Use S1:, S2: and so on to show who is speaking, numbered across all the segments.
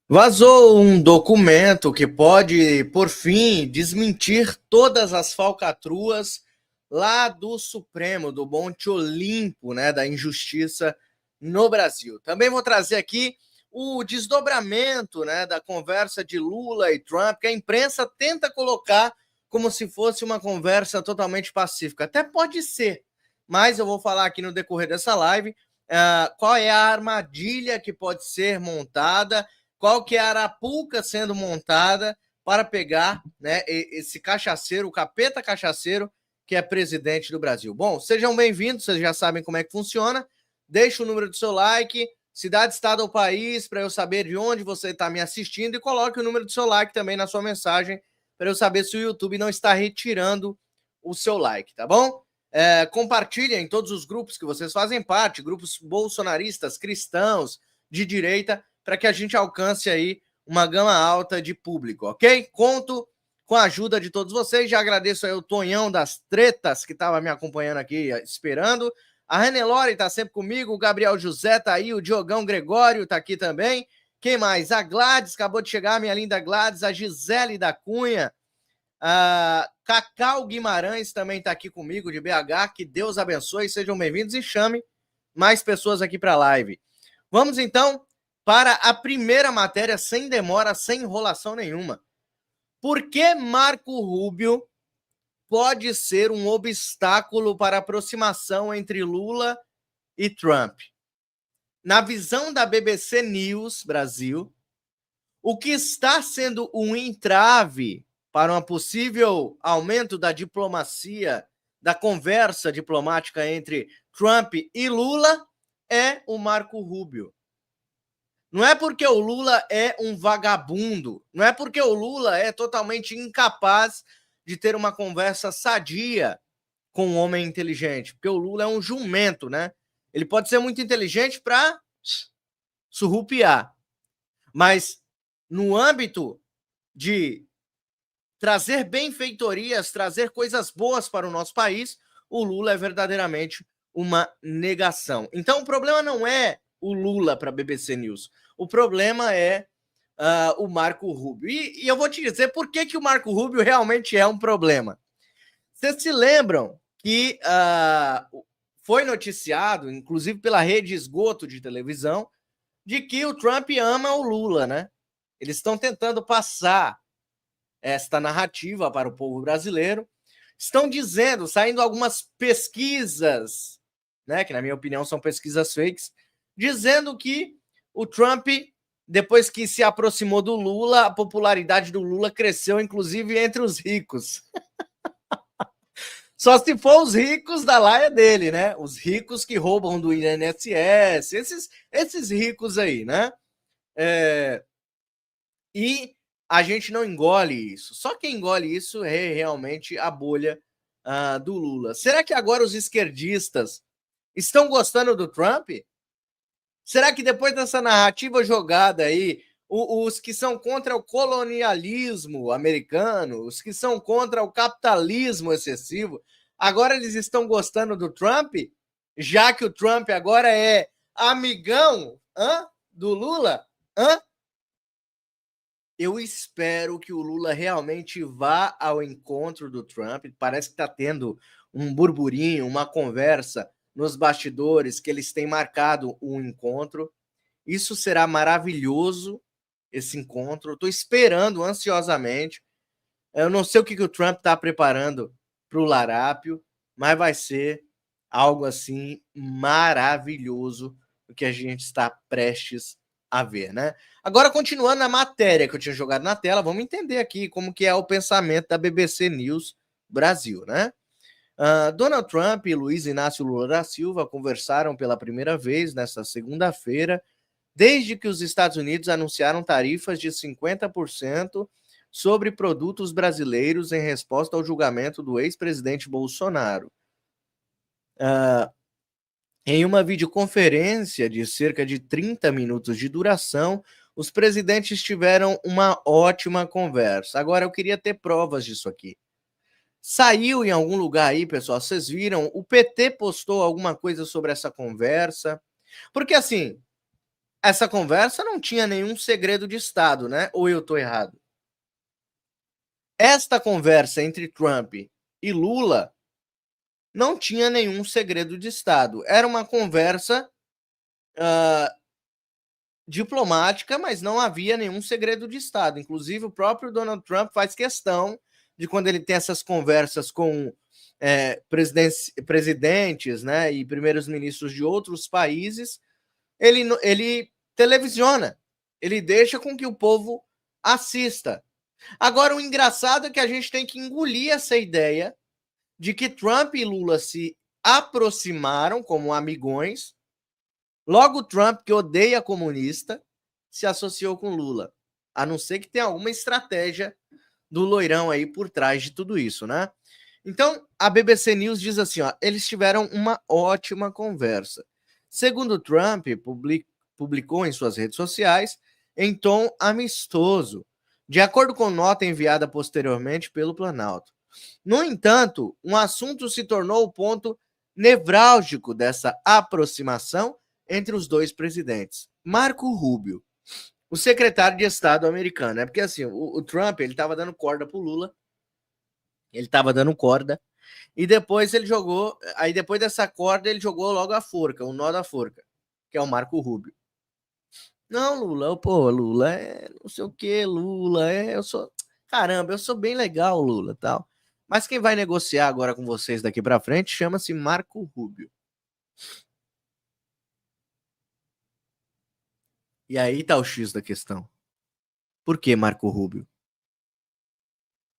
S1: Vazou um documento que pode, por fim, desmentir todas as falcatruas lá do Supremo, do Monte Olimpo, né, da injustiça no Brasil. Também vou trazer aqui o desdobramento, né, da conversa de Lula e Trump, que a imprensa tenta colocar como se fosse uma conversa totalmente pacífica. Até pode ser, mas eu vou falar aqui no decorrer dessa live qual é a armadilha que pode ser montada, qual que é a arapuca sendo montada para pegar, né, esse cachaceiro, o capeta cachaceiro, que é presidente do Brasil. Bom, sejam bem-vindos, vocês já sabem como é que funciona. Deixa o número do seu like, cidade, estado ou país, para eu saber de onde você está me assistindo, e coloque o número do seu like também na sua mensagem, para eu saber se o YouTube não está retirando o seu like, tá bom? Compartilhem em todos os grupos que vocês fazem parte, grupos bolsonaristas, cristãos, de direita, para que a gente alcance aí uma gama alta de público, ok? Conto com a ajuda de todos vocês. Já agradeço aí o Tonhão das Tretas, que estava me acompanhando aqui, esperando. A Renelore está sempre comigo, o Gabriel José está aí, o Diogão Gregório está aqui também. Quem mais? A Gladys, acabou de chegar, minha linda Gladys, a Gisele da Cunha, a Cacau Guimarães também está aqui comigo, de BH. Que Deus abençoe, sejam bem-vindos e chame mais pessoas aqui para a live. Vamos então para a primeira matéria, sem demora, sem enrolação nenhuma. Por que Marco Rubio pode ser um obstáculo para a aproximação entre Lula e Trump? Na visão da BBC News Brasil, o que está sendo um entrave para um possível aumento da diplomacia, da conversa diplomática entre Trump e Lula, é o Marco Rubio. Não é porque o Lula é um vagabundo, não é porque o Lula é totalmente incapaz de ter uma conversa sadia com um homem inteligente, porque o Lula é um jumento, né? Ele pode ser muito inteligente para surrupiar, mas no âmbito de trazer benfeitorias, trazer coisas boas para o nosso país, o Lula é verdadeiramente uma negação. Então o problema não é o Lula para a BBC News, o problema é o Marco Rubio. E eu vou te dizer por que o Marco Rubio realmente é um problema. Vocês se lembram que foi noticiado, inclusive pela rede esgoto de televisão, de que o Trump ama o Lula, né? Eles estão tentando passar esta narrativa para o povo brasileiro. Estão dizendo, saindo algumas pesquisas, né, que na minha opinião são pesquisas fakes, dizendo que o Trump, depois que se aproximou do Lula, a popularidade do Lula cresceu, inclusive entre os ricos. Só se for os ricos da laia dele, né? Os ricos que roubam do INSS, esses ricos aí, né? E a gente não engole isso. Só quem engole isso é realmente a bolha do Lula. Será que agora os esquerdistas estão gostando do Trump? Será que depois dessa narrativa jogada aí, os que são contra o colonialismo americano, os que são contra o capitalismo excessivo, agora eles estão gostando do Trump? Já que o Trump agora é amigão do Lula? Eu espero que o Lula realmente vá ao encontro do Trump. Parece que está tendo um burburinho, uma conversa nos bastidores, que eles têm marcado um encontro. Isso será maravilhoso, esse encontro. Estou esperando ansiosamente. Eu não sei o que o Trump está preparando para o Larápio, mas vai ser algo assim maravilhoso o que a gente está prestes a ver, né? Agora, continuando na matéria que eu tinha jogado na tela, vamos entender aqui como que é o pensamento da BBC News Brasil, né? Donald Trump e Luiz Inácio Lula da Silva conversaram pela primeira vez nesta segunda-feira, desde que os Estados Unidos anunciaram tarifas de 50% sobre produtos brasileiros em resposta ao julgamento do ex-presidente Bolsonaro. Em uma videoconferência de cerca de 30 minutos de duração, os presidentes tiveram uma ótima conversa. Agora, eu queria ter provas disso aqui. Saiu em algum lugar aí, pessoal, vocês viram? O PT postou alguma coisa sobre essa conversa? Porque, assim, essa conversa não tinha nenhum segredo de Estado, né? Ou eu estou errado? Esta conversa entre Trump e Lula não tinha nenhum segredo de Estado. Era uma conversa diplomática, mas não havia nenhum segredo de Estado. Inclusive, o próprio Donald Trump faz questão de, quando ele tem essas conversas com presidentes, né, e primeiros ministros de outros países, ele televisiona, ele deixa com que o povo assista. Agora, o engraçado é que a gente tem que engolir essa ideia de que Trump e Lula se aproximaram como amigões. Logo, Trump, que odeia comunista, se associou com Lula. A não ser que tenha alguma estratégia do loirão aí por trás de tudo isso, né? Então, a BBC News diz assim, ó, eles tiveram uma ótima conversa. Segundo Trump, publicou em suas redes sociais, em tom amistoso, de acordo com nota enviada posteriormente pelo Planalto. No entanto, um assunto se tornou o ponto nevrálgico dessa aproximação entre os dois presidentes. Marco Rubio, o secretário de Estado americano. É porque assim, o Trump, ele estava dando corda pro Lula, ele estava dando corda, e depois ele jogou, aí depois dessa corda ele jogou logo a forca, o nó da forca, que é o Marco Rubio. Não, Lula, pô, Lula é não sei o que, Lula eu sou, caramba, eu sou bem legal, Lula, tal. Mas quem vai negociar agora com vocês daqui para frente chama-se Marco Rubio. E aí tá o X da questão. Por que Marco Rubio?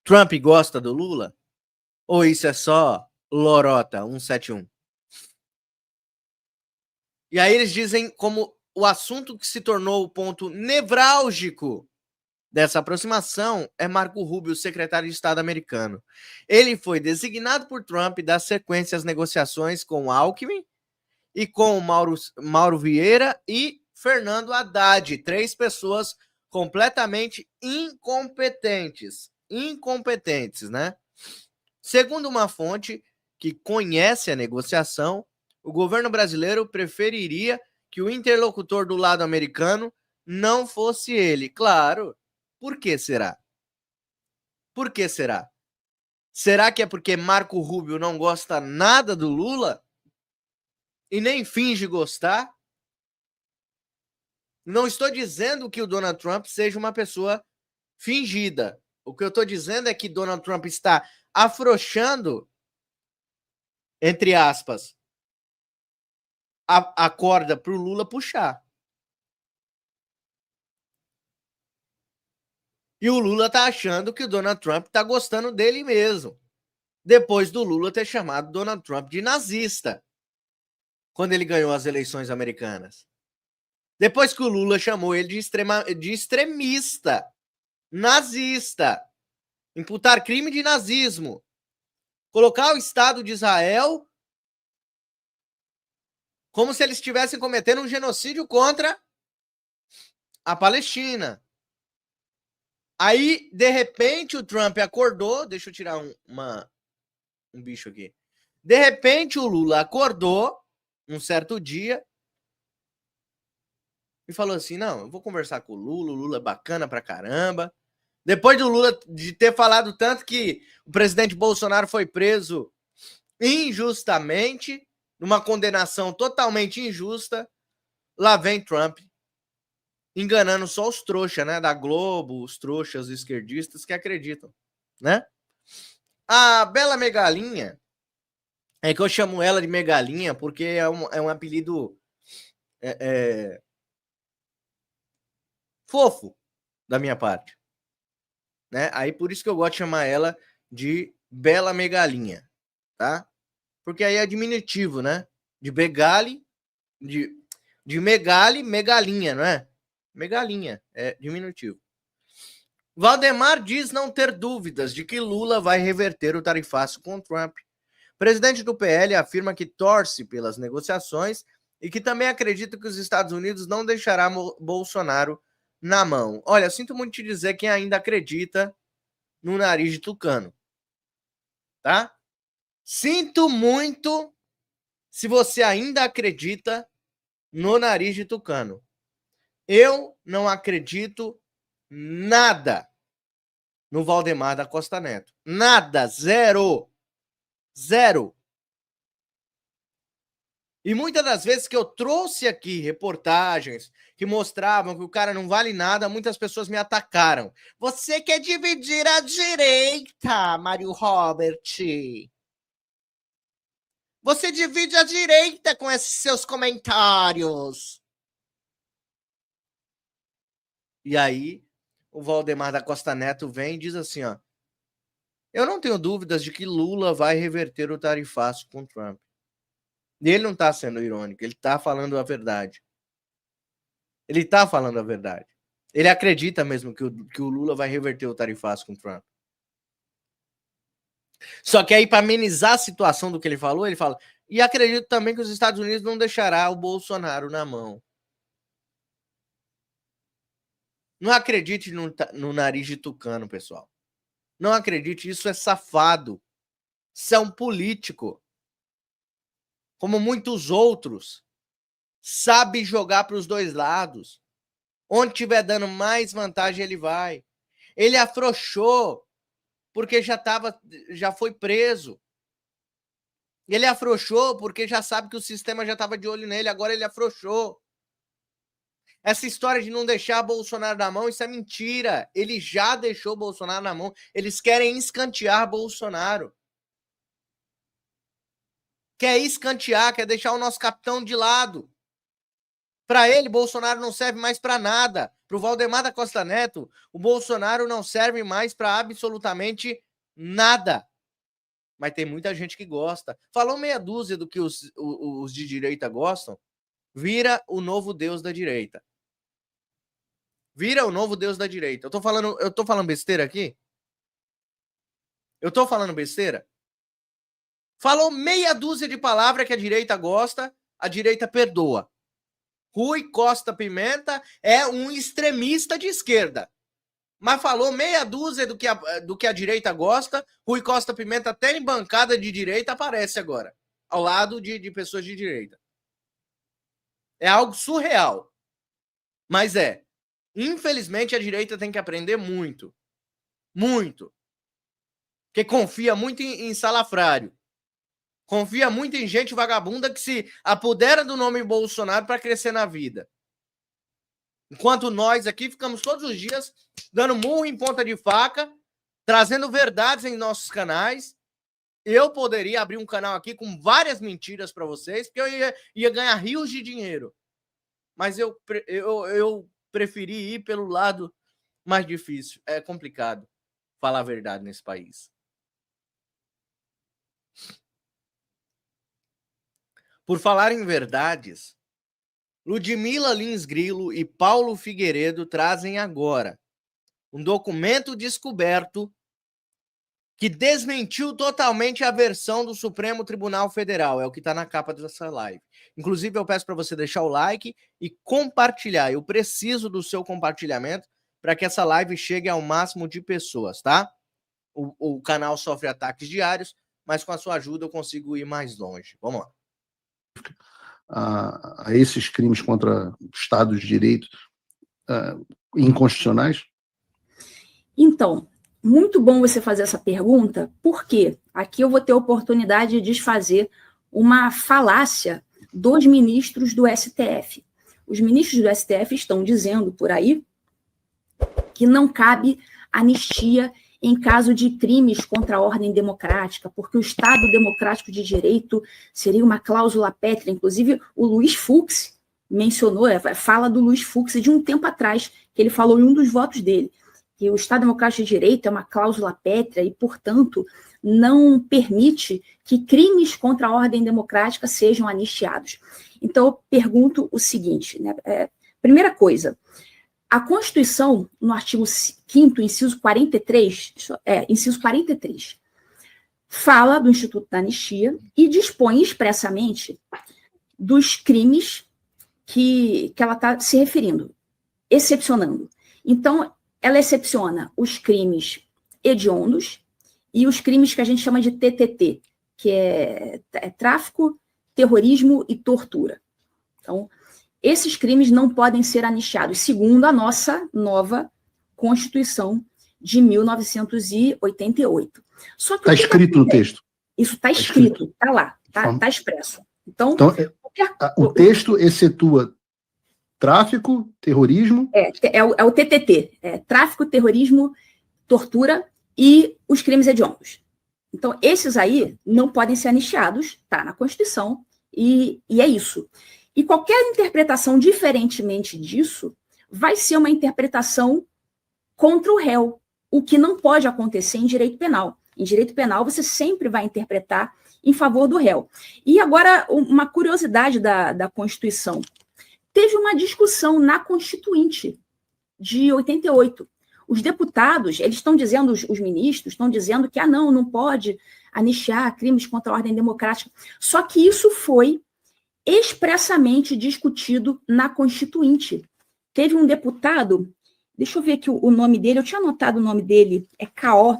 S1: Trump gosta do Lula? Ou isso é só lorota 171? E aí eles dizem como o assunto que se tornou o ponto nevrálgico dessa aproximação é Marco Rubio, secretário de Estado americano. Ele foi designado por Trump dar sequência às negociações com Alckmin e com Mauro Vieira e Fernando Haddad, 3 pessoas completamente incompetentes. Incompetentes, né? Segundo uma fonte que conhece a negociação, o governo brasileiro preferiria que o interlocutor do lado americano não fosse ele. Claro. Por que será? Por que será? Será que é porque Marco Rubio não gosta nada do Lula? E nem finge gostar? Não estou dizendo que o Donald Trump seja uma pessoa fingida. O que eu estou dizendo é que Donald Trump está afrouxando, entre aspas, a corda para o Lula puxar. E o Lula está achando que o Donald Trump está gostando dele mesmo. Depois do Lula ter chamado Donald Trump de nazista, quando ele ganhou as eleições americanas. Depois que o Lula chamou ele de extremista, nazista, imputar crime de nazismo, colocar o Estado de Israel como se eles estivessem cometendo um genocídio contra a Palestina. Aí, de repente, o Trump acordou. Deixa eu tirar um bicho aqui. De repente, o Lula acordou um certo dia e falou assim: não, eu vou conversar com o Lula é bacana pra caramba. Depois do Lula de ter falado tanto que o presidente Bolsonaro foi preso injustamente, numa condenação totalmente injusta, lá vem Trump enganando só os trouxas, né, da Globo, os trouxas esquerdistas que acreditam, né? A Bela Megalinha, é que eu chamo ela de Megalinha porque é um apelido fofo da minha parte, né? Aí por isso que eu gosto de chamar ela de Bela Megalinha, tá? Porque aí é diminutivo, né? De Begali, de Megali, Megalinha, não é? Megalinha, é diminutivo. Valdemar diz não ter dúvidas de que Lula vai reverter o tarifaço com Trump. O presidente do PL afirma que torce pelas negociações e que também acredita que os Estados Unidos não deixará Bolsonaro na mão. Olha, sinto muito te dizer quem ainda acredita no nariz de tucano, tá? Sinto muito se você ainda acredita no nariz de tucano. Eu não acredito nada no Valdemar da Costa Neto. Nada, zero. Zero. E muitas das vezes que eu trouxe aqui reportagens que mostravam que o cara não vale nada, muitas pessoas me atacaram. Você quer dividir a direita, Mário Robert? Você divide a direita com esses seus comentários. E aí, o Valdemar da Costa Neto vem e diz assim, ó, eu não tenho dúvidas de que Lula vai reverter o tarifaço com Trump. E ele não está sendo irônico, ele está falando a verdade. Ele está falando a verdade. Ele acredita mesmo que o Lula vai reverter o tarifaço com Trump. Só que aí, para amenizar a situação do que ele falou, ele fala, e acredito também que os Estados Unidos não deixará o Bolsonaro na mão. Não acredite no nariz de tucano, pessoal. Não acredite, isso é safado. Isso é um político. Como muitos outros. Sabe jogar para os dois lados. Onde tiver dando mais vantagem, ele vai. Ele afrouxou porque já foi preso. Ele afrouxou porque já sabe que o sistema já estava de olho nele, agora ele afrouxou. Essa história de não deixar Bolsonaro na mão, isso é mentira. Ele já deixou Bolsonaro na mão. Eles querem escantear Bolsonaro. Quer escantear, quer deixar o nosso capitão de lado. Para ele, Bolsonaro não serve mais para nada. Para o Valdemar da Costa Neto, o Bolsonaro não serve mais para absolutamente nada. Mas tem muita gente que gosta. Falou meia dúzia do que os de direita gostam. Vira o novo Deus da direita. Vira o novo Deus da direita. Eu tô falando besteira aqui? Eu tô falando besteira? Falou meia dúzia de palavras que a direita gosta, a direita perdoa. Rui Costa Pimenta é um extremista de esquerda. Mas falou meia dúzia do que a direita gosta. Rui Costa Pimenta até em bancada de direita aparece agora. Ao lado de pessoas de direita. É algo surreal. Mas é. Infelizmente, a direita tem que aprender muito. Muito. Porque confia muito em salafrário. Confia muito em gente vagabunda que se apodera do nome Bolsonaro para crescer na vida. Enquanto nós aqui ficamos todos os dias dando murro em ponta de faca, trazendo verdades em nossos canais. Eu poderia abrir um canal aqui com várias mentiras para vocês, porque eu ia ganhar rios de dinheiro. Mas eu preferi ir pelo lado mais difícil. É complicado falar a verdade nesse país. Por falar em verdades, Ludmila Lins Grilo e Paulo Figueiredo trazem agora um documento descoberto que desmentiu totalmente a versão do Supremo Tribunal Federal. É o que está na capa dessa live. Inclusive, eu peço para você deixar o like e compartilhar. Eu preciso do seu compartilhamento para que essa live chegue ao máximo de pessoas, tá? O canal sofre ataques diários, mas com a sua ajuda eu consigo ir mais longe. Vamos lá.
S2: A esses crimes contra o Estado de Direito inconstitucionais?
S3: Então, muito bom você fazer essa pergunta, porque aqui eu vou ter a oportunidade de desfazer uma falácia dos ministros do STF. Os ministros do STF estão dizendo por aí que não cabe anistia em caso de crimes contra a ordem democrática, porque o Estado democrático de direito seria uma cláusula pétrea. Inclusive, o Luiz Fux mencionou, fala do Luiz Fux de um tempo atrás, que ele falou em um dos votos dele, que o Estado democrático de direito é uma cláusula pétrea e, portanto, não permite que crimes contra a ordem democrática sejam anistiados. Então, eu pergunto o seguinte, né? Primeira coisa, a Constituição, no artigo 5º, inciso 43, fala do Instituto da Anistia e dispõe expressamente dos crimes que ela está se referindo, excepcionando. Então, ela excepciona os crimes hediondos e os crimes que a gente chama de TTT, que é tráfico, terrorismo e tortura. Então, esses crimes não podem ser anistiados, segundo a nossa nova Constituição de 1988. Só que
S2: está escrito no texto.
S3: Isso está escrito, está lá, está expresso. Então
S2: o texto excetua tráfico, terrorismo...
S3: É o TTT, tráfico, terrorismo, tortura e os crimes hediondos. Então, esses aí não podem ser anistiados, está na Constituição, e é isso. E qualquer interpretação diferentemente disso vai ser uma interpretação contra o réu, o que não pode acontecer em direito penal. Em direito penal, você sempre vai interpretar em favor do réu. E agora, uma curiosidade da Constituição. Teve uma discussão na Constituinte de 88. Os deputados, eles estão dizendo, os ministros estão dizendo que, não pode anistiar crimes contra a ordem democrática. Só que isso foi expressamente discutido na Constituinte. Teve um deputado, deixa eu ver aqui o nome dele, eu tinha anotado o nome dele, é K.O.,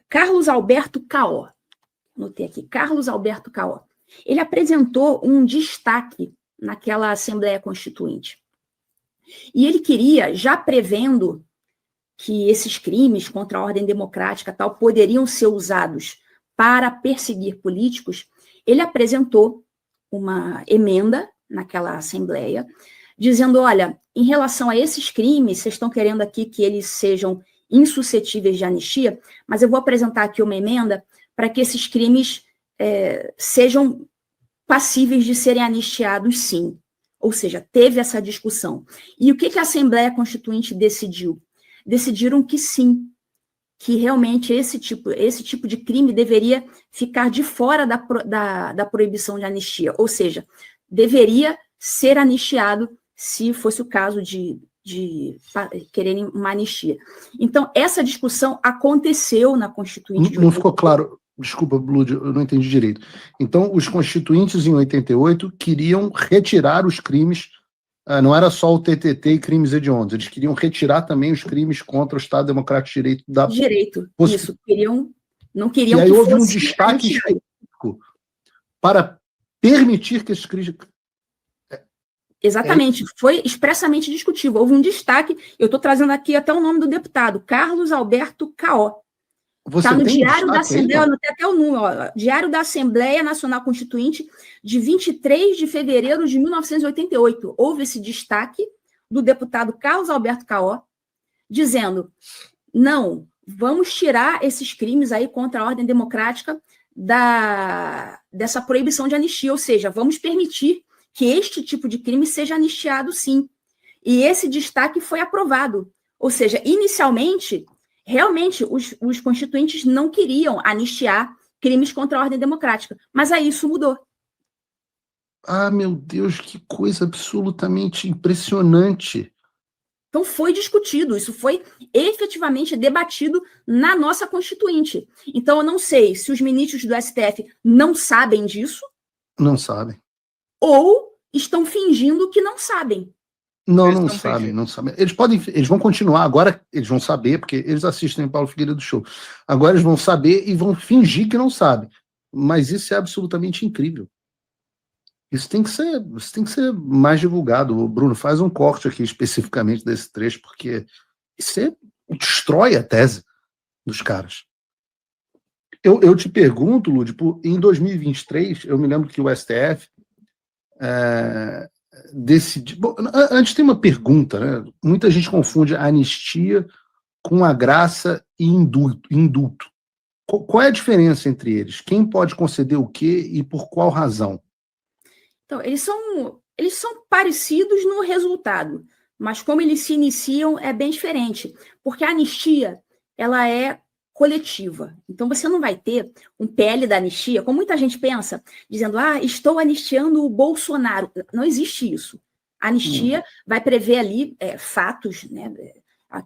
S3: Carlos Alberto K.O. Anotei aqui, Carlos Alberto K.O. Ele apresentou um destaque naquela Assembleia Constituinte. E ele queria, já prevendo que esses crimes contra a ordem democrática tal poderiam ser usados para perseguir políticos, ele apresentou uma emenda naquela Assembleia, dizendo, olha, em relação a esses crimes, vocês estão querendo aqui que eles sejam insuscetíveis de anistia, mas eu vou apresentar aqui uma emenda para que esses crimes sejam passíveis de serem anistiados, sim. Ou seja, teve essa discussão. E o que a Assembleia Constituinte decidiu? Decidiram que sim, que realmente esse tipo de crime deveria ficar de fora da proibição de anistia, ou seja, deveria ser anistiado se fosse o caso de quererem uma anistia. Então, essa discussão aconteceu na Constituinte.
S2: Não ficou claro, desculpa, Blood, eu não entendi direito. Então, os constituintes em 88 queriam retirar os crimes, não era só o TTT e crimes hediondos, eles queriam retirar também os crimes contra o Estado Democrático de Direito da...
S3: Isso, não queriam
S2: e aí
S3: que
S2: houve
S3: fosse
S2: um destaque específico para permitir que esses crimes...
S3: Exatamente, foi expressamente discutível. Houve um destaque, eu estou trazendo aqui até o nome do deputado, Carlos Alberto K.O. Está no Diário da Assembleia, anotei até o número, Diário da Assembleia Nacional Constituinte, de 23 de fevereiro de 1988. Houve esse destaque do deputado Carlos Alberto K.O., dizendo, não, vamos tirar esses crimes aí contra a ordem democrática dessa proibição de anistia, ou seja, vamos permitir que este tipo de crime seja anistiado, sim. E esse destaque foi aprovado. Ou seja, inicialmente, realmente, os constituintes não queriam anistiar crimes contra a ordem democrática, mas aí isso mudou.
S2: Ah, meu Deus, que coisa absolutamente impressionante.
S3: Então foi discutido, isso foi efetivamente debatido na nossa Constituinte. Então eu não sei se os ministros do STF não sabem disso.
S2: Não sabem.
S3: Ou estão fingindo que não sabem.
S2: Não sabem. Eles vão continuar, agora eles vão saber, porque eles assistem o Paulo Figueiredo Show. Agora eles vão saber e vão fingir que não sabem. Mas isso é absolutamente incrível. Isso tem que ser mais divulgado. Bruno, faz um corte aqui especificamente desse trecho, porque isso destrói a tese dos caras. Eu te pergunto, Lud, em 2023, eu me lembro que o STF decidiu... Bom, antes tem uma pergunta, né? Muita gente confunde a anistia com a graça e indulto. Qual é a diferença entre eles? Quem pode conceder o quê e por qual razão?
S3: Então, eles são parecidos no resultado, mas como eles se iniciam é bem diferente, porque a anistia, ela é coletiva. Então, você não vai ter um PL da anistia, como muita gente pensa, dizendo, estou anistiando o Bolsonaro. Não existe isso. A anistia vai prever ali fatos, né?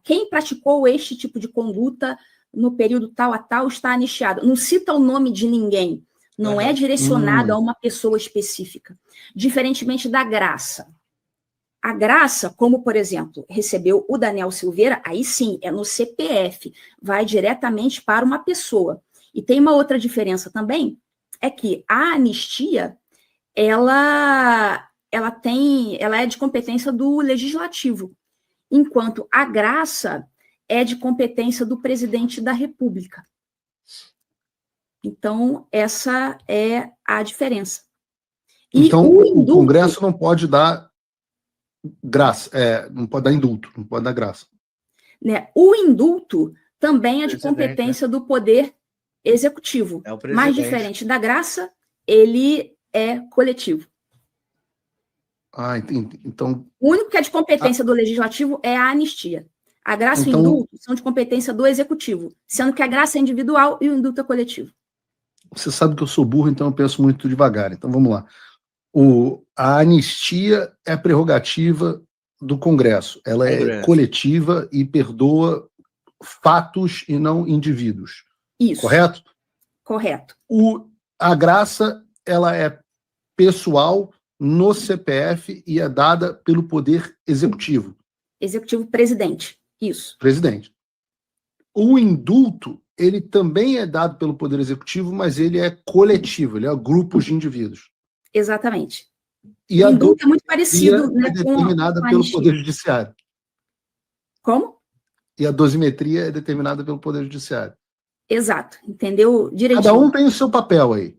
S3: Quem praticou este tipo de conduta no período tal a tal está anistiado. Não cita o nome de ninguém. Não é direcionado a uma pessoa específica. Diferentemente da graça. A graça, como, por exemplo, recebeu o Daniel Silveira, aí sim, é no CPF, vai diretamente para uma pessoa. E tem uma outra diferença também, é que a anistia, ela é de competência do legislativo, enquanto a graça é de competência do presidente da República. Então, essa é a diferença.
S2: E então, o Congresso não pode dar graça, não pode dar indulto, não pode dar graça.
S3: Né? O indulto também é de competência do Poder Executivo. Mais diferente da graça, ele é coletivo.
S2: Ah, então...
S3: O único que é de competência do Legislativo é a anistia. A graça e o indulto são de competência do Executivo, sendo que a graça é individual e o indulto é coletivo.
S2: Você sabe que eu sou burro, então eu penso muito devagar. Então vamos lá. A anistia é prerrogativa do Congresso. Ela é coletiva e perdoa fatos e não indivíduos.
S3: Isso.
S2: Correto?
S3: Correto.
S2: A graça, ela é pessoal no CPF e é dada pelo Poder Executivo.
S3: Executivo presidente. Isso.
S2: Presidente. O indulto, ele também é dado pelo Poder Executivo, mas ele é coletivo, ele é grupos de indivíduos.
S3: Exatamente.
S2: E
S3: o indulto é muito parecido, né,
S2: é determinada pelo Poder Judiciário.
S3: Como?
S2: E a dosimetria é determinada pelo Poder Judiciário.
S3: Exato, entendeu direitinho.
S2: Cada um tem o seu papel aí.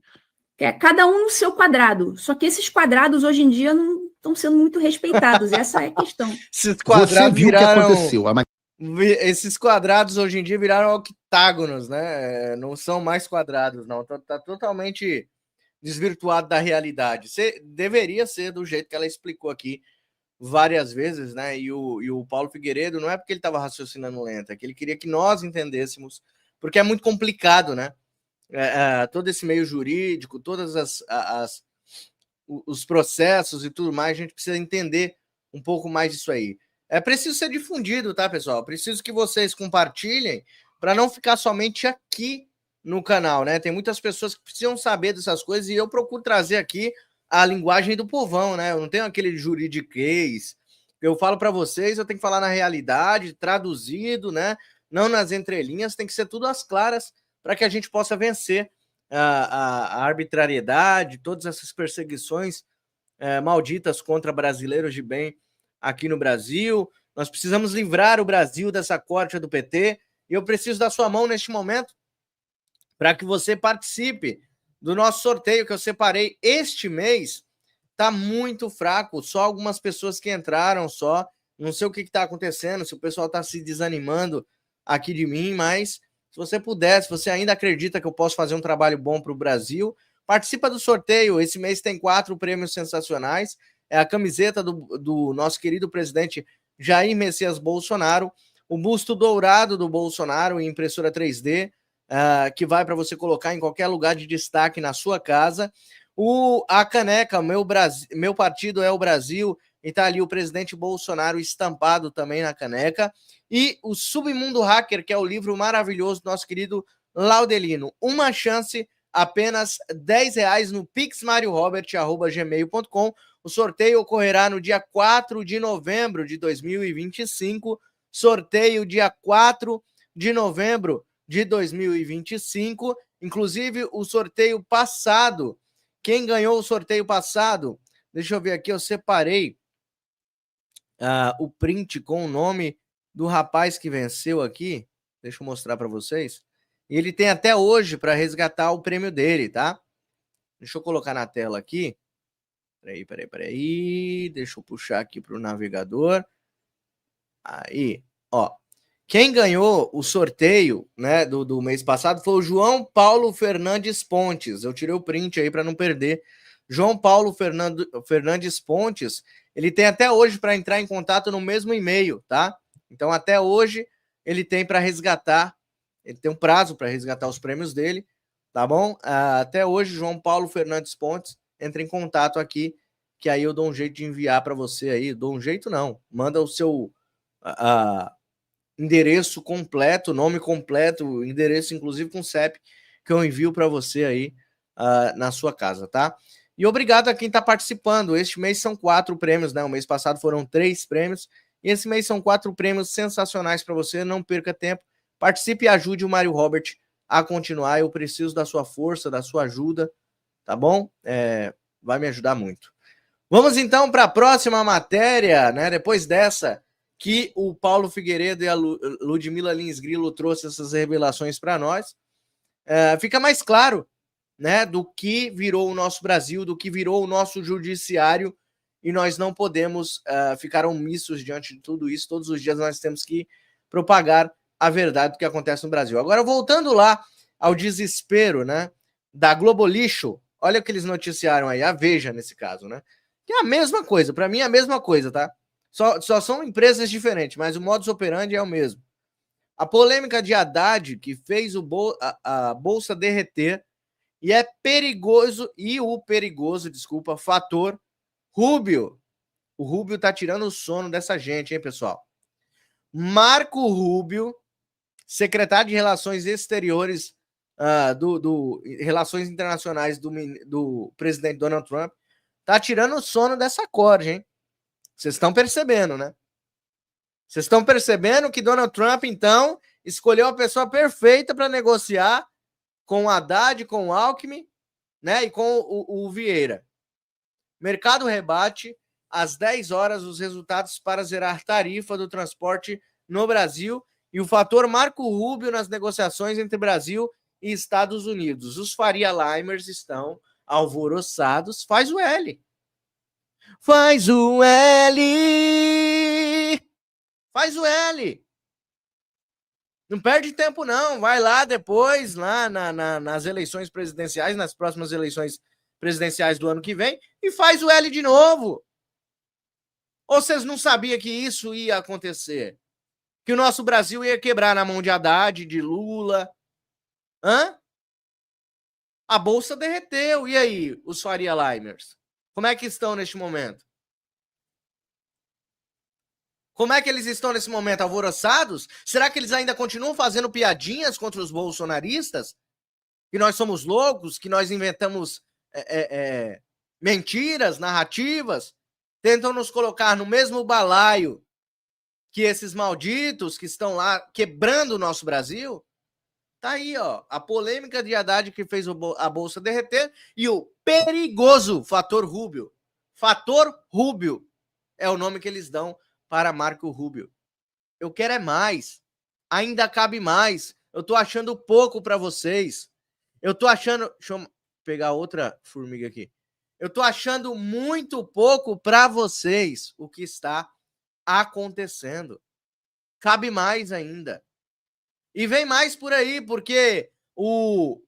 S3: Cada um no seu quadrado. Só que esses quadrados, hoje em dia, não estão sendo muito respeitados. Essa é a questão.
S1: Esses quadrados
S2: viu
S1: viraram...
S2: o que aconteceu.
S1: Esses quadrados, hoje em dia, viraram octágonos, né? Não são mais quadrados, não. Tá totalmente desvirtuado da realidade. Deveria ser do jeito que ela explicou aqui várias vezes, né? E o Paulo Figueiredo, não é porque ele estava raciocinando lento, é que ele queria que nós entendêssemos, porque é muito complicado, né? Todo esse meio jurídico, todas os processos e tudo mais, a gente precisa entender um pouco mais disso aí. É preciso ser difundido, tá, pessoal? Preciso que vocês compartilhem para não ficar somente aqui no canal, né? Tem muitas pessoas que precisam saber dessas coisas e eu procuro trazer aqui a linguagem do povão, né? Eu não tenho aquele juridiquês. Eu falo para vocês, eu tenho que falar na realidade, traduzido, né? Não nas entrelinhas, tem que ser tudo às claras para que a gente possa vencer a arbitrariedade, todas essas perseguições malditas contra brasileiros de bem aqui no Brasil. Nós precisamos livrar o Brasil dessa corte do PT e eu preciso da sua mão neste momento para que você participe do nosso sorteio que eu separei este mês. Tá muito fraco, só algumas pessoas que entraram só. Não sei o que está acontecendo, se o pessoal está se desanimando aqui de mim, mas se você puder, se você ainda acredita que eu posso fazer um trabalho bom para o Brasil, participa do sorteio. Esse mês tem 4 prêmios sensacionais. É a camiseta do nosso querido presidente Jair Messias Bolsonaro, o busto dourado do Bolsonaro em impressora 3D, que vai para você colocar em qualquer lugar de destaque na sua casa. A caneca, meu partido é o Brasil, e tá ali o presidente Bolsonaro estampado também na caneca. E o Submundo Hacker, que é o livro maravilhoso do nosso querido Laudelino. Uma chance, apenas R$10 no pixmariorobert@gmail.com. O sorteio ocorrerá no dia 4 de novembro de 2025. Sorteio dia 4 de novembro de 2025. Inclusive, o sorteio passado. Quem ganhou o sorteio passado? Deixa eu ver aqui, eu separei o print com o nome do rapaz que venceu aqui. Deixa eu mostrar para vocês. E ele tem até hoje para resgatar o prêmio dele, tá? Deixa eu colocar na tela aqui. Peraí. Deixa eu puxar aqui para o navegador. Aí, ó. Quem ganhou o sorteio, né, do mês passado foi o João Paulo Fernandes Pontes. Eu tirei o print aí para não perder. João Paulo Fernandes Pontes, ele tem até hoje para entrar em contato no mesmo e-mail, tá? Então, até hoje, ele tem para resgatar, ele tem um prazo para resgatar os prêmios dele, tá bom? Até hoje, João Paulo Fernandes Pontes, entra em contato aqui, que aí eu dou um jeito de enviar para você aí. Dou um jeito não, manda o seu endereço completo, nome completo, endereço inclusive com CEP, que eu envio para você aí na sua casa, tá? E obrigado a quem está participando. Este mês são 4 prêmios, né? O mês passado foram 3 prêmios, e esse mês são 4 prêmios sensacionais para você. Não perca tempo, participe e ajude o Mário Robert a continuar. Eu preciso da sua força, da sua ajuda, tá bom? Vai me ajudar muito. Vamos então para a próxima matéria, né? Depois dessa, que o Paulo Figueiredo e a Ludmila Lins Grilo trouxe essas revelações para nós, fica mais claro, né, do que virou o nosso Brasil, do que virou o nosso judiciário, e nós não podemos ficar omissos diante de tudo isso. Todos os dias nós temos que propagar a verdade do que acontece no Brasil. Agora, voltando lá ao desespero, né, da Globo Lixo, olha o que eles noticiaram aí, a Veja nesse caso, né, que é a mesma coisa, para mim é a mesma coisa, tá? Só são empresas diferentes, mas o modus operandi é o mesmo. A polêmica de Haddad, que fez a Bolsa derreter, e é perigoso, fator Rubio. O Rubio tá tirando o sono dessa gente, hein, pessoal? Marco Rubio, secretário de Relações Exteriores, Relações Internacionais do presidente Donald Trump, tá tirando o sono dessa corda, hein? Vocês estão percebendo, né? Vocês estão percebendo que Donald Trump, então, escolheu a pessoa perfeita para negociar com o Haddad, com o Alckmin, né, e com o Vieira. Mercado rebate às 10 horas os resultados para zerar tarifa do transporte no Brasil e o fator Marco Rubio nas negociações entre Brasil e Estados Unidos. Os Faria Limers estão alvoroçados. Faz o L. Faz o L. Faz o L. Não perde tempo, não. Vai lá depois, lá nas eleições presidenciais, nas próximas eleições presidenciais do ano que vem, e faz o L de novo. Ou vocês não sabiam que isso ia acontecer? Que o nosso Brasil ia quebrar na mão de Haddad, de Lula? Hã? A Bolsa derreteu. E aí, os Faria Limers? Como é que estão neste momento? Como é que eles estão nesse momento? Alvoroçados? Será que eles ainda continuam fazendo piadinhas contra os bolsonaristas? Que nós somos loucos? Que nós inventamos mentiras, narrativas? Tentam nos colocar no mesmo balaio que esses malditos que estão lá quebrando o nosso Brasil? Tá aí, ó, a polêmica de Haddad que fez a Bolsa derreter e o perigoso fator Rubio. Fator Rubio é o nome que eles dão para Marco Rubio. Eu quero é mais. Ainda cabe mais. Eu tô achando pouco para vocês. Eu tô achando... Deixa eu pegar outra formiga aqui. Eu tô achando muito pouco para vocês o que está acontecendo. Cabe mais ainda. E vem mais por aí, porque o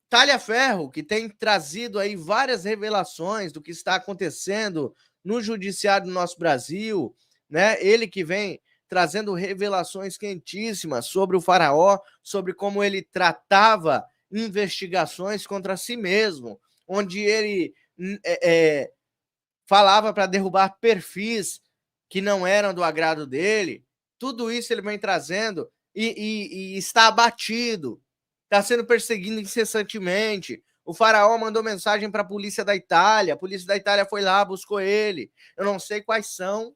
S1: Talhaferro, que tem trazido aí várias revelações do que está acontecendo no judiciário do nosso Brasil, né? Ele que vem trazendo revelações quentíssimas sobre o faraó, sobre como ele tratava investigações contra si mesmo, onde ele falava para derrubar perfis que não eram do agrado dele. Tudo isso ele vem trazendo e está abatido. Está sendo perseguido incessantemente. O faraó mandou mensagem para a polícia da Itália foi lá, buscou ele. Eu não sei quais são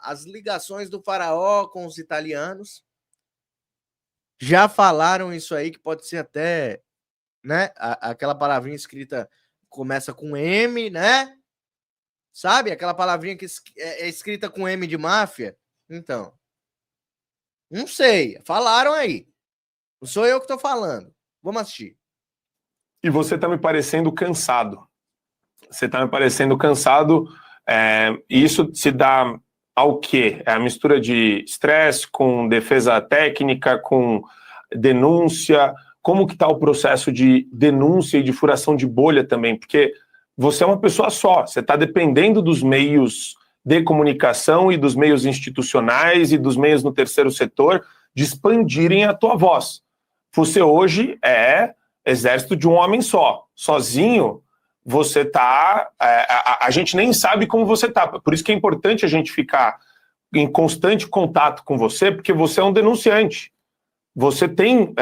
S1: as ligações do faraó com os italianos. Já falaram isso aí, que pode ser até, né, aquela palavrinha escrita começa com M, né? Sabe? Aquela palavrinha que é escrita com M de máfia. Então, não sei. Falaram aí. Não sou eu que estou falando. Vamos assistir.
S4: E você está me parecendo cansado. Você está me parecendo cansado. E isso se dá ao quê? É a mistura de estresse com defesa técnica, com denúncia. Como que está o processo de denúncia e de furação de bolha também? Porque você é uma pessoa só. Você está dependendo dos meios de comunicação e dos meios institucionais e dos meios no terceiro setor de expandirem a tua voz. Você hoje é exército de um homem só. Sozinho, você tá... a gente nem sabe como você tá. Por isso que é importante a gente ficar em constante contato com você, porque você é um denunciante. Você tem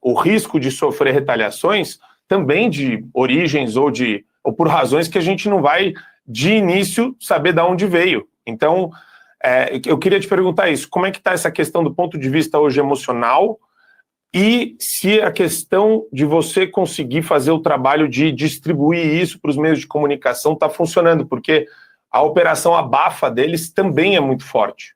S4: o risco de sofrer retaliações também de origens ou por razões que a gente não vai, de início, saber de onde veio. Então, eu queria te perguntar isso. Como é que está essa questão do ponto de vista hoje emocional E se a questão de você conseguir fazer o trabalho de distribuir isso para os meios de comunicação está funcionando, porque a operação abafa deles também é muito forte.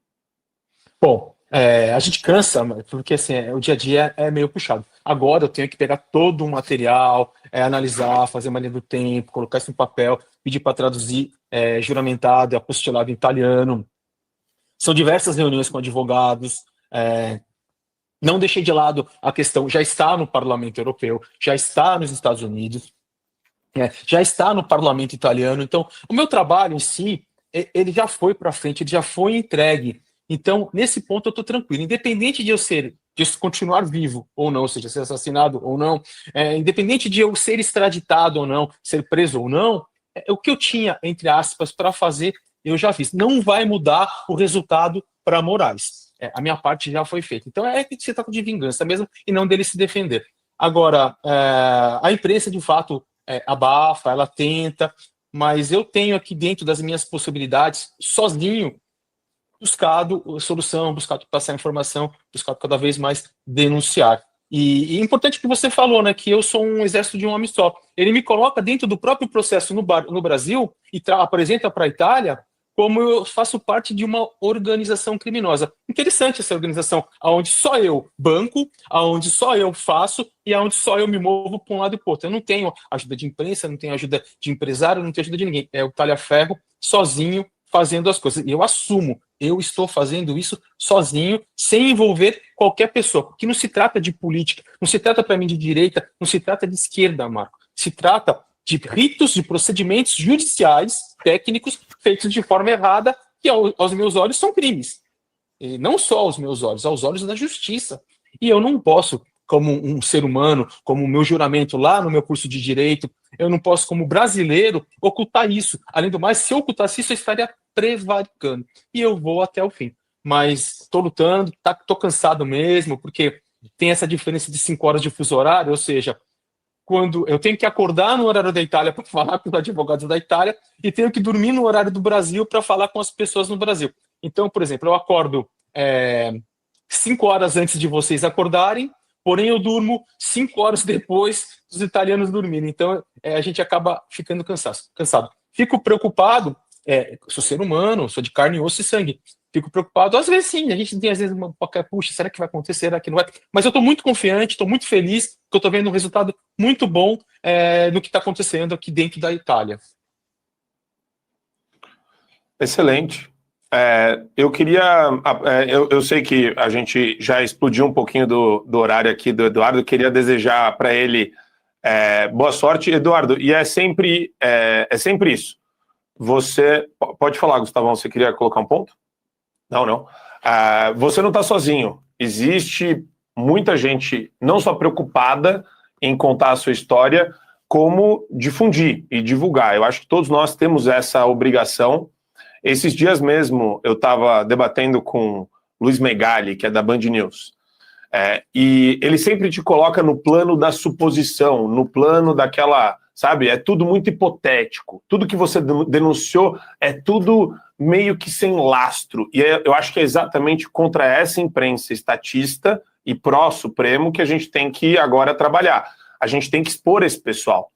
S5: Bom, a gente cansa, porque assim, o dia a dia é meio puxado. Agora eu tenho que pegar todo o material, analisar, fazer uma linha do tempo, colocar isso no papel, pedir para traduzir juramentado e apostilado em italiano. São diversas reuniões com advogados. Não deixei de lado a questão, já está no Parlamento Europeu, já está nos Estados Unidos, já está no Parlamento Italiano. Então, o meu trabalho em si, ele já foi para frente, ele já foi entregue. Então, nesse ponto eu estou tranquilo. Independente de eu continuar vivo ou não, ou seja, ser assassinado ou não, independente de eu ser extraditado ou não, ser preso ou não, o que eu tinha, entre aspas, para fazer, eu já fiz. Não vai mudar o resultado para Moraes. A minha parte já foi feita. Então, se trata de vingança mesmo e não dele se defender. Agora, a imprensa, de fato, abafa, ela tenta, mas eu tenho aqui dentro das minhas possibilidades, sozinho, buscado solução, buscado passar informação, buscado cada vez mais denunciar. E é importante que você falou, né, que eu sou um exército de um homem só. Ele me coloca dentro do próprio processo no Brasil e apresenta para a Itália como eu faço parte de uma organização criminosa. Interessante essa organização, onde só eu banco, onde só eu faço e onde só eu me movo para um lado e para o outro. Eu não tenho ajuda de imprensa, não tenho ajuda de empresário, não tenho ajuda de ninguém. É o talha-ferro sozinho fazendo as coisas. E eu assumo, eu estou fazendo isso sozinho, sem envolver qualquer pessoa. Porque não se trata de política, não se trata para mim de direita, não se trata de esquerda, Marco. Se trata de ritos, de procedimentos judiciais, técnicos, feitos de forma errada, que aos meus olhos são crimes. E não só aos meus olhos, aos olhos da justiça. E eu não posso, como um ser humano, como o meu juramento lá no meu curso de Direito, eu não posso, como brasileiro, ocultar isso. Além do mais, se eu ocultasse isso, eu estaria prevaricando. E eu vou até o fim. Mas estou lutando, estou cansado mesmo, porque tem essa diferença de 5 horas de fuso horário, ou seja, quando eu tenho que acordar no horário da Itália para falar com os advogados da Itália e tenho que dormir no horário do Brasil para falar com as pessoas no Brasil. Então, por exemplo, eu acordo 5 horas antes de vocês acordarem, porém eu durmo 5 horas depois dos italianos dormirem. Então, a gente acaba ficando cansado. Fico preocupado, sou ser humano, sou de carne, osso e sangue. Fico preocupado, às vezes sim, a gente tem às vezes puxa, será que vai acontecer, será que não vai? Mas eu estou muito confiante, estou muito feliz, que eu estou vendo um resultado muito bom no que está acontecendo aqui dentro da Itália.
S4: Excelente. Eu queria, eu sei que a gente já explodiu um pouquinho do horário aqui do Eduardo, eu queria desejar para ele boa sorte, Eduardo, e é sempre isso. Você, pode falar, Gustavão, você queria colocar um ponto? Não. Você não está sozinho. Existe muita gente não só preocupada em contar a sua história, como difundir e divulgar. Eu acho que todos nós temos essa obrigação. Esses dias mesmo eu estava debatendo com Luiz Megali, que é da Band News, e ele sempre te coloca no plano da suposição, no plano daquela, sabe, é tudo muito hipotético. Tudo que você denunciou é tudo meio que sem lastro. E eu acho que é exatamente contra essa imprensa estatista e pró-Supremo que a gente tem que agora trabalhar. A gente tem que expor esse pessoal.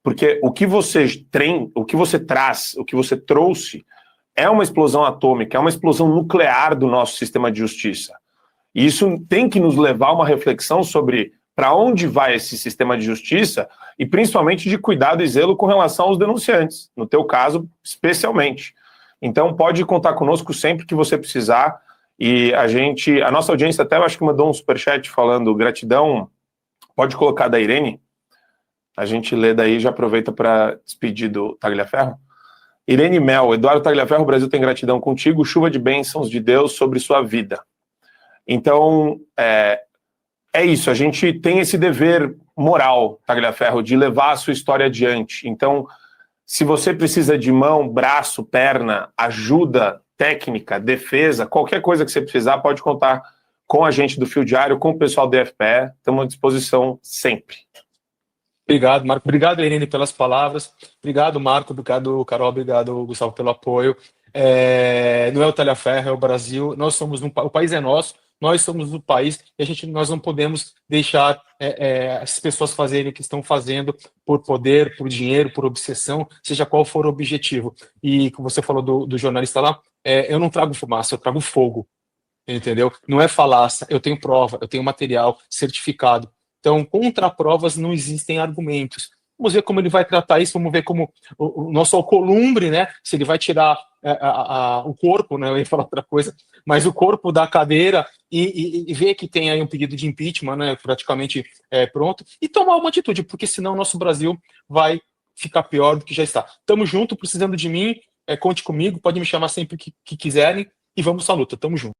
S4: Porque o que você traz, o que você trouxe, é uma explosão atômica, é uma explosão nuclear do nosso sistema de justiça. E isso tem que nos levar a uma reflexão sobre para onde vai esse sistema de justiça e principalmente de cuidado e zelo com relação aos denunciantes, no teu caso, especialmente. Então, pode contar conosco sempre que você precisar. E a nossa audiência até, eu acho que mandou um superchat falando gratidão. Pode colocar da Irene. A gente lê daí e já aproveita para despedir do Tagliaferro. Irene Mel, Eduardo Tagliaferro, o Brasil tem gratidão contigo, chuva de bênçãos de Deus sobre sua vida. Então, é isso, a gente tem esse dever moral, Tagliaferro, de levar a sua história adiante. Então, se você precisa de mão, braço, perna, ajuda técnica, defesa, qualquer coisa que você precisar, pode contar com a gente do Fio Diário, com o pessoal do FPE, estamos à disposição sempre.
S5: Obrigado, Marco. Obrigado, Irene, pelas palavras. Obrigado, Marco. Obrigado, Carol. Obrigado, Gustavo, pelo apoio. Não é o Talhaferro, é o Brasil. Nós somos o país é nosso. Nós somos o país e nós não podemos deixar as pessoas fazerem o que estão fazendo por poder, por dinheiro, por obsessão, seja qual for o objetivo. E como você falou do jornalista lá, eu não trago fumaça, eu trago fogo, entendeu? Não é falácia, eu tenho prova, eu tenho material certificado. Então, contra provas não existem argumentos. Vamos ver como ele vai tratar isso, vamos ver como o nosso Alcolumbre, né? Se ele vai tirar o corpo, né? Eu ia falar outra coisa, mas o corpo da cadeira e ver que tem aí um pedido de impeachment, né? Praticamente pronto, e tomar uma atitude, porque senão o nosso Brasil vai ficar pior do que já está. Tamo junto, precisando de mim, conte comigo, pode me chamar sempre que quiserem e vamos à luta, tamo junto.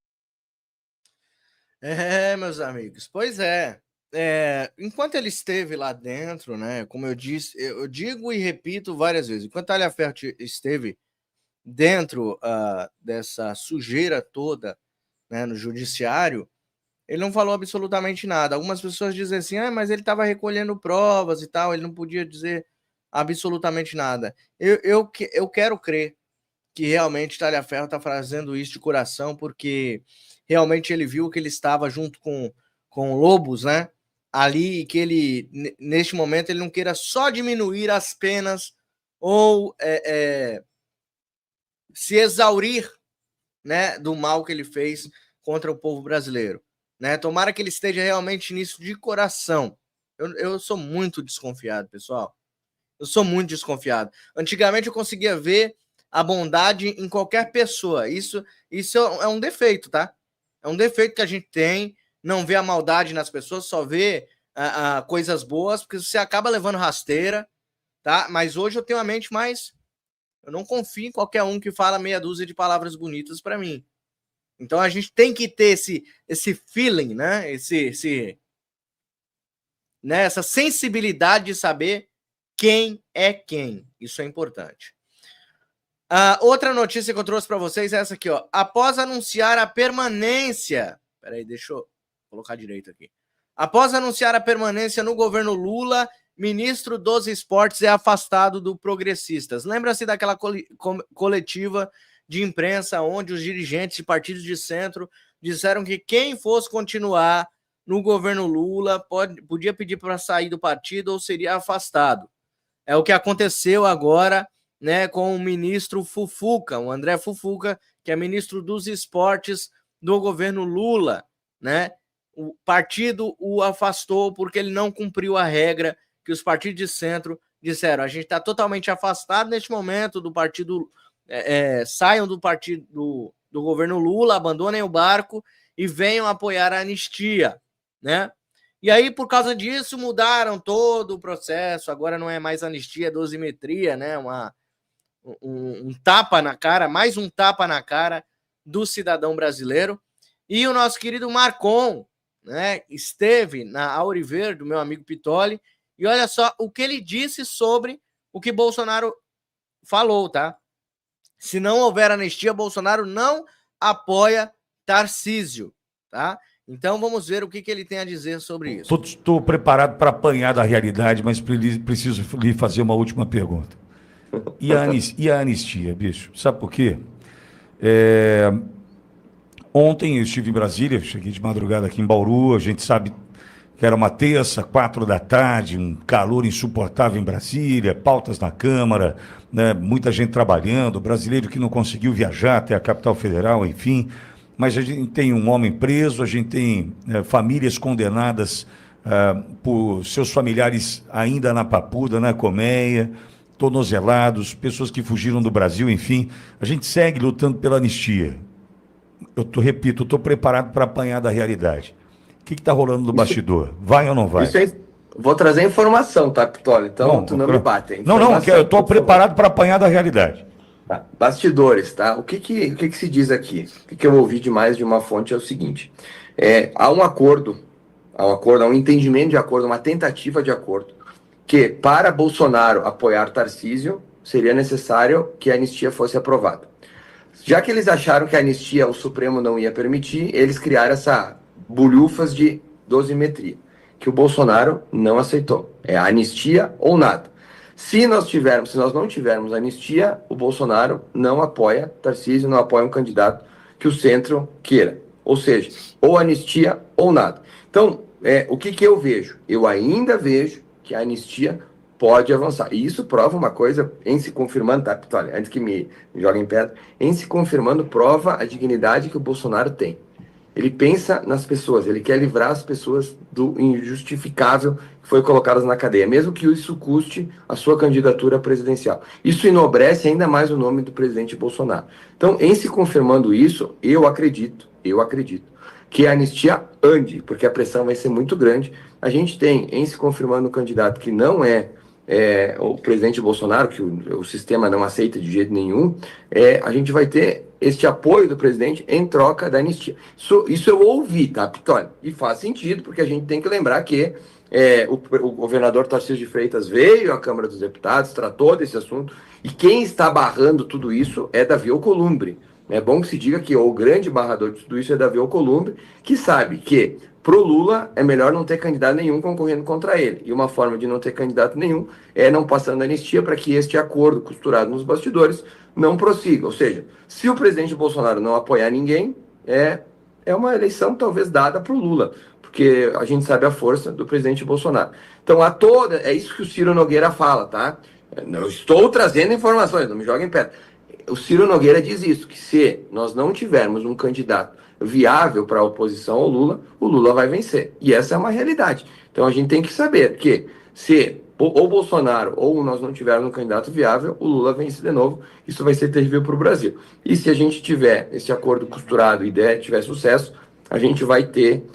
S1: Meus amigos, pois é. Enquanto ele esteve lá dentro, né, como eu disse, eu digo e repito várias vezes, enquanto Talhaferro esteve dentro dessa sujeira toda, né, no judiciário, ele não falou absolutamente nada. Algumas pessoas dizem assim, mas ele estava recolhendo provas e tal, ele não podia dizer absolutamente nada. Eu quero crer que realmente Talhaferro está fazendo isso de coração, porque realmente ele viu que ele estava junto com lobos, né? Ali, que ele, neste momento, ele não queira só diminuir as penas ou se exaurir, né, do mal que ele fez contra o povo brasileiro, né? Tomara que ele esteja realmente nisso de coração. Eu sou muito desconfiado, pessoal. Eu sou muito desconfiado. Antigamente eu conseguia ver a bondade em qualquer pessoa. Isso é um defeito, tá? É um defeito que a gente tem. Não vê a maldade nas pessoas, só vê coisas boas, porque você acaba levando rasteira, tá? Mas hoje eu tenho a mente mais... Eu não confio em qualquer um que fala meia dúzia de palavras bonitas para mim. Então a gente tem que ter esse feeling, né? Né? Essa sensibilidade de saber quem é quem. Isso é importante. Outra notícia que eu trouxe para vocês é essa aqui, ó. Após anunciar a permanência... Peraí, deixa eu colocar direito aqui. Após anunciar a permanência no governo Lula, ministro dos Esportes é afastado do Progressistas. Lembra-se daquela coletiva de imprensa onde os dirigentes de partidos de centro disseram que quem fosse continuar no governo Lula podia pedir para sair do partido ou seria afastado. É o que aconteceu agora, né, com o ministro Fufuca, o André Fufuca, que é ministro dos Esportes do governo Lula, né? O partido o afastou porque ele não cumpriu a regra que os partidos de centro disseram. A gente está totalmente afastado neste momento do partido, saiam do partido do governo Lula, abandonem o barco e venham apoiar a anistia, né? E aí, por causa disso, mudaram todo o processo. Agora não é mais anistia, é dosimetria, né? Um tapa na cara, mais um tapa na cara do cidadão brasileiro. E o nosso querido Marcon, né, esteve na Auriverde, do meu amigo Pitoli, e olha só o que ele disse sobre o que Bolsonaro falou, tá? Se não houver anistia, Bolsonaro não apoia Tarcísio, tá? Então vamos ver o que ele tem a dizer sobre isso.
S6: Estou preparado para apanhar da realidade, mas preciso lhe fazer uma última pergunta. E a anistia, bicho? Sabe por quê? Ontem eu estive em Brasília, cheguei de madrugada aqui em Bauru, a gente sabe que era uma terça, 4 da tarde, um calor insuportável em Brasília, pautas na Câmara, né, muita gente trabalhando, brasileiro que não conseguiu viajar até a capital federal, enfim. Mas a gente tem um homem preso, a gente tem famílias condenadas por seus familiares ainda na Papuda, na Colmeia, tornozelados, pessoas que fugiram do Brasil, enfim. A gente segue lutando pela anistia. Repito, eu estou preparado para apanhar da realidade. O que está rolando no bastidor? Vai ou não vai?
S7: Vou trazer informação, tá, Pitoli? Então, tu não me bate.
S6: Não, eu estou preparado para apanhar da realidade.
S7: Tá. Bastidores, tá? O que se diz aqui? O que eu ouvi de mais de uma fonte é o seguinte. Há um acordo, há um entendimento de acordo, uma tentativa de acordo, que para Bolsonaro apoiar Tarcísio, seria necessário que a anistia fosse aprovada. Já que eles acharam que a anistia o Supremo não ia permitir, eles criaram essa bulhufas de dosimetria, que o Bolsonaro não aceitou. É a anistia ou nada. Se nós não tivermos anistia, o Bolsonaro não apoia Tarcísio, não apoia um candidato que o centro queira. Ou seja, ou anistia ou nada. Então, o que eu vejo? Eu ainda vejo que a anistia pode avançar. E isso prova uma coisa, em se confirmando, tá, Pitólia, antes que me joguem pedra, em se confirmando, prova a dignidade que o Bolsonaro tem. Ele pensa nas pessoas, ele quer livrar as pessoas do injustificável que foi colocadas na cadeia, mesmo que isso custe a sua candidatura presidencial. Isso enobrece ainda mais o nome do presidente Bolsonaro. Então, em se confirmando isso, eu acredito que a anistia ande, porque a pressão vai ser muito grande. A gente tem, em se confirmando um candidato que não é o presidente Bolsonaro, que o sistema não aceita de jeito nenhum, a gente vai ter este apoio do presidente em troca da anistia. Isso eu ouvi, tá, Pitória? E faz sentido, porque a gente tem que lembrar que o governador Tarcísio de Freitas veio à Câmara dos Deputados, tratou desse assunto, e quem está barrando tudo isso é Davi Alcolumbre. É bom que se diga que o grande barrador de tudo isso é Davi Alcolumbre, que sabe que pro Lula é melhor não ter candidato nenhum concorrendo contra ele. E uma forma de não ter candidato nenhum é não passando anistia para que este acordo costurado nos bastidores não prossiga. Ou seja, se o presidente Bolsonaro não apoiar ninguém, é uma eleição talvez dada para o Lula, porque a gente sabe a força do presidente Bolsonaro. Então, é isso que o Ciro Nogueira fala, tá? Não estou trazendo informações, não me joguem pedra. O Ciro Nogueira diz isso, que se nós não tivermos um candidato viável para a oposição ao Lula, o Lula vai vencer. E essa é uma realidade. Então a gente tem que saber que se ou Bolsonaro ou nós não tivermos um candidato viável, o Lula vence de novo. Isso vai ser terrível para o Brasil. E se a gente tiver esse acordo costurado e tiver sucesso, a gente vai ter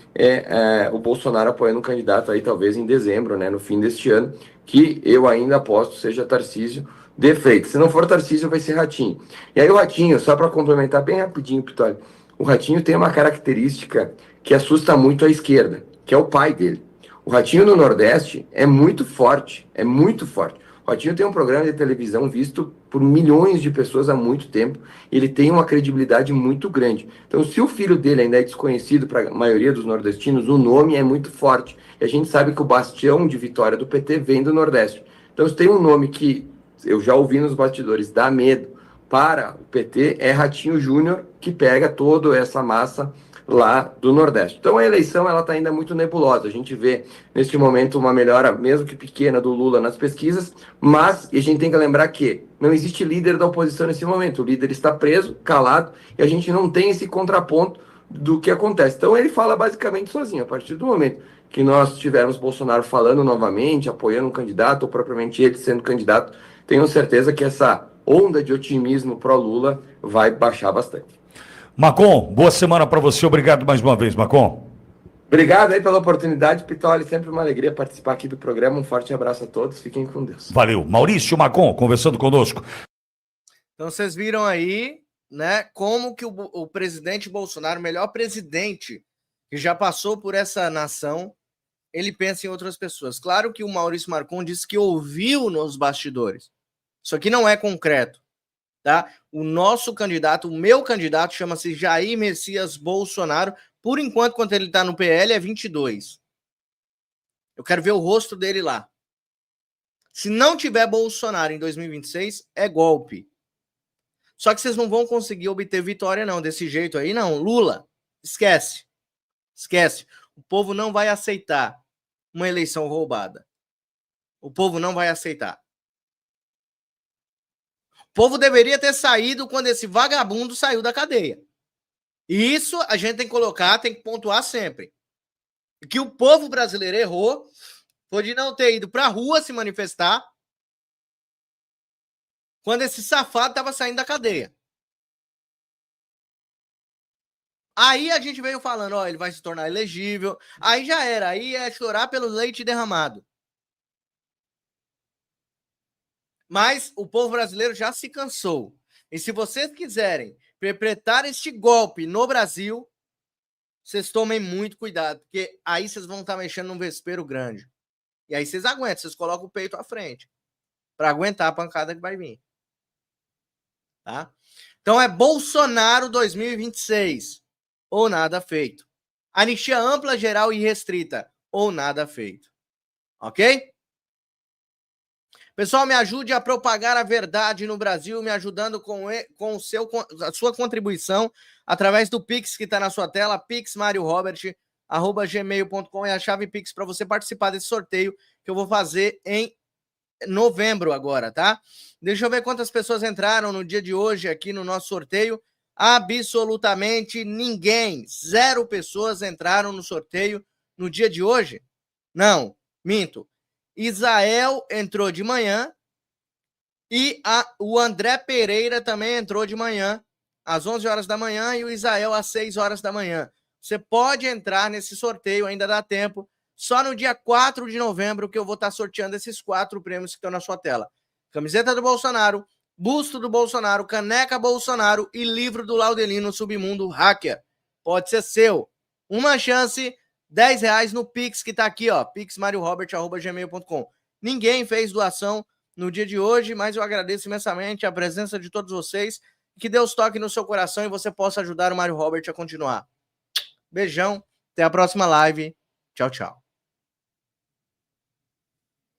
S7: o Bolsonaro apoiando um candidato aí talvez em dezembro, né, no fim deste ano, que eu ainda aposto seja Tarcísio de Freitas. Se não for Tarcísio, vai ser Ratinho. E aí o Ratinho, só para complementar bem rapidinho, Pitório, o Ratinho tem uma característica que assusta muito a esquerda, que é o pai dele. O Ratinho no Nordeste é muito forte, é muito forte. O Ratinho tem um programa de televisão visto por milhões de pessoas há muito tempo. Ele tem uma credibilidade muito grande. Então, se o filho dele ainda é desconhecido para a maioria dos nordestinos, o nome é muito forte. E a gente sabe que o bastião de vitória do PT vem do Nordeste. Então, se tem um nome que eu já ouvi nos bastidores, dá medo para o PT, é Ratinho Júnior, que pega toda essa massa lá do Nordeste. Então a eleição ela está ainda muito nebulosa. A gente vê neste momento uma melhora, mesmo que pequena, do Lula nas pesquisas, mas a gente tem que lembrar que não existe líder da oposição nesse momento. O líder está preso, calado, e a gente não tem esse contraponto do que acontece. Então ele fala basicamente sozinho. A partir do momento que nós tivermos Bolsonaro falando novamente, apoiando um candidato, ou propriamente ele sendo candidato, tenho certeza que essa onda de otimismo pró-Lula vai baixar bastante.
S6: Macon, boa semana para você. Obrigado mais uma vez, Macon.
S7: Obrigado aí pela oportunidade, Pitoli. Sempre uma alegria participar aqui do programa. Um forte abraço a todos. Fiquem com Deus.
S6: Valeu. Maurício Macon, conversando conosco.
S1: Então vocês viram aí, né, como que o presidente Bolsonaro, o melhor presidente que já passou por essa nação, ele pensa em outras pessoas. Claro que o Maurício Macon disse que ouviu nos bastidores. Isso aqui não é concreto, tá? O nosso candidato, o meu candidato, chama-se Jair Messias Bolsonaro. Por enquanto, quando ele está no PL, é 22. Eu quero ver o rosto dele lá. Se não tiver Bolsonaro em 2026, é golpe. Só que vocês não vão conseguir obter vitória, não. Desse jeito aí, não. Lula, esquece. Esquece. O povo não vai aceitar uma eleição roubada. O povo não vai aceitar. O povo deveria ter saído quando esse vagabundo saiu da cadeia. E isso a gente tem que colocar, tem que pontuar sempre. Que o povo brasileiro errou foi de não ter ido para a rua se manifestar quando esse safado estava saindo da cadeia. Aí a gente veio falando, ó, ele vai se tornar elegível. Aí já era, aí é chorar pelo leite derramado. Mas o povo brasileiro já se cansou. E se vocês quiserem perpetrar este golpe no Brasil, vocês tomem muito cuidado, porque aí vocês vão estar mexendo num vespeiro grande. E aí vocês aguentam, vocês colocam o peito à frente para aguentar a pancada que vai vir. Tá? Então é Bolsonaro 2026 ou nada feito. Anistia ampla, geral e restrita ou nada feito. Ok? Pessoal, me ajude a propagar a verdade no Brasil, me ajudando com a sua contribuição através do Pix que está na sua tela, pixmariorobert@gmail.com, é a chave Pix para você participar desse sorteio que eu vou fazer em novembro agora, tá? Deixa eu ver quantas pessoas entraram no dia de hoje aqui no nosso sorteio. Absolutamente ninguém. 0 pessoas entraram no sorteio no dia de hoje. Não, minto. Isael entrou de manhã e o André Pereira também entrou de manhã, às 11 horas da manhã, e o Isael às 6 horas da manhã. Você pode entrar nesse sorteio, ainda dá tempo. Só no dia 4 de novembro que eu vou estar sorteando esses 4 prêmios que estão na sua tela. Camiseta do Bolsonaro, busto do Bolsonaro, caneca Bolsonaro e livro do Laudelino Submundo Hacker. Pode ser seu. Uma chance, R$10 no Pix que tá aqui, ó, pixmariorobert@gmail.com. Ninguém fez doação no dia de hoje, mas eu agradeço imensamente a presença de todos vocês. Que Deus toque no seu coração e você possa ajudar o Mário Robert a continuar. Beijão, até a próxima live. Tchau, tchau.